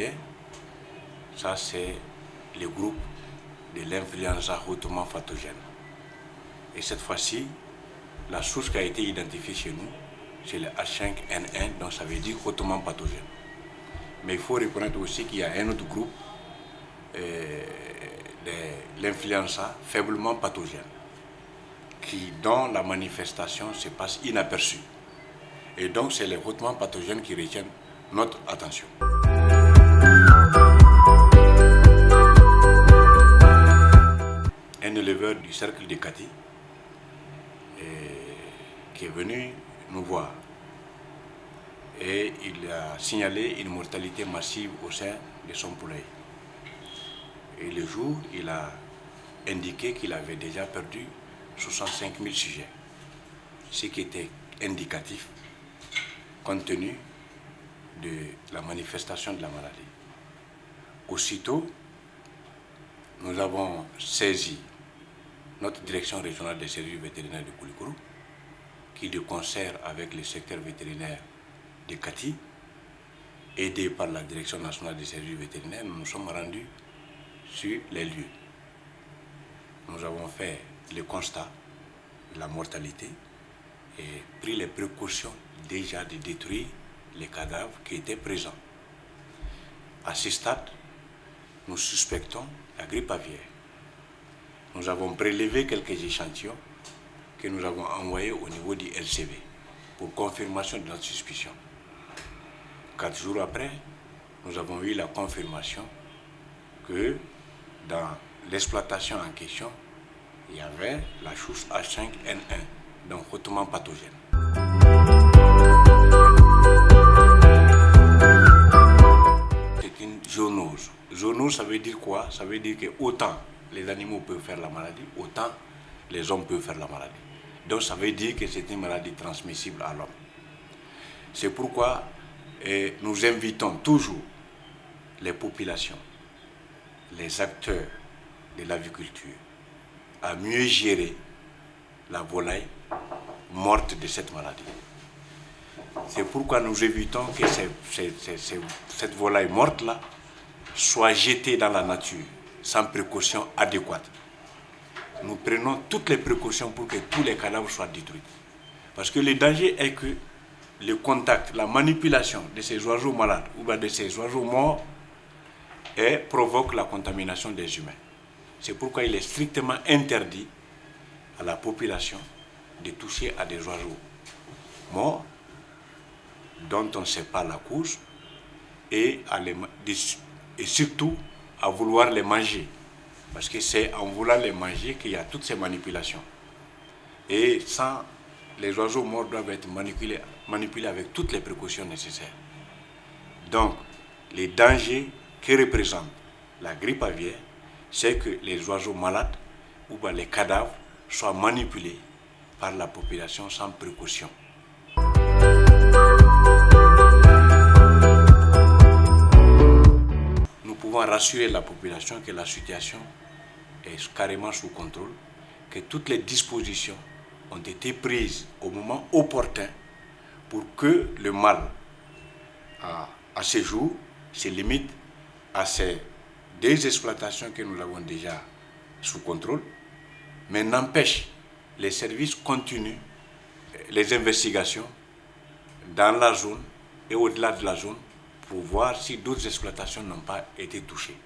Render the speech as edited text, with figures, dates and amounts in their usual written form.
aviaire, ça c'est le groupe de l'influenza hautement pathogène. Et cette fois-ci, la source qui a été identifiée chez nous, c'est le H5N1, donc ça veut dire hautement pathogène. Mais il faut reconnaître aussi qu'il y a un autre groupe, l'influenza faiblement pathogène, dont la manifestation se passe inaperçue. Et donc c'est les hautement pathogènes qui retiennent notre attention. Un éleveur du cercle de Kati qui est venu nous voir et il a signalé une mortalité massive au sein de son poulailler. Et le jour, il a indiqué qu'il avait déjà perdu 65 000 sujets, ce qui était indicatif compte tenu de la manifestation de la maladie. Aussitôt, nous avons saisi notre direction régionale des services vétérinaires de Koulikoro, qui, de concert avec le secteur vétérinaire de Kati, aidé par la direction nationale des services vétérinaires, nous nous sommes rendus sur les lieux. Nous avons fait le constat de la mortalité et pris les précautions déjà de détruire les cadavres qui étaient présents. À ce stade, nous suspectons la grippe aviaire. Nous avons prélevé quelques échantillons que nous avons envoyés au niveau du LCV pour confirmation de notre suspicion. 4 jours après, nous avons eu la confirmation que dans l'exploitation en question, il y avait la souche H5N1, donc hautement pathogène. C'est une zoonose. Zoonose, ça veut dire quoi? Ça veut dire que autant les animaux peuvent faire la maladie, autant les hommes peuvent faire la maladie. Donc ça veut dire que c'est une maladie transmissible à l'homme. C'est pourquoi nous invitons toujours les populations, les acteurs de l'aviculture à mieux gérer la volaille morte de cette maladie. C'est pourquoi nous évitons que cette volaille morte-là soit jetée dans la nature sans précaution adéquate. Nous prenons toutes les précautions pour que tous les cadavres soient détruits. Parce que le danger est que le contact, la manipulation de ces oiseaux malades ou de ces oiseaux morts provoque la contamination des humains. C'est pourquoi il est strictement interdit à la population de toucher à des oiseaux morts dont on ne sait pas la cause et surtout à vouloir les manger. Parce que c'est en voulant les manger qu'il y a toutes ces manipulations. Et les oiseaux morts doivent être manipulés avec toutes les précautions nécessaires. Donc, les dangers que représente la grippe aviaire, c'est que les oiseaux malades ou les cadavres soient manipulés par la population sans précaution. Nous pouvons rassurer la population que la situation est carrément sous contrôle, que toutes les dispositions ont été prises au moment opportun pour que le mal, à ce jour, se limite à ces 2 exploitations que nous avons déjà sous contrôle, mais n'empêche, les services continuent les investigations dans la zone et au-delà de la zone pour voir si d'autres exploitations n'ont pas été touchées.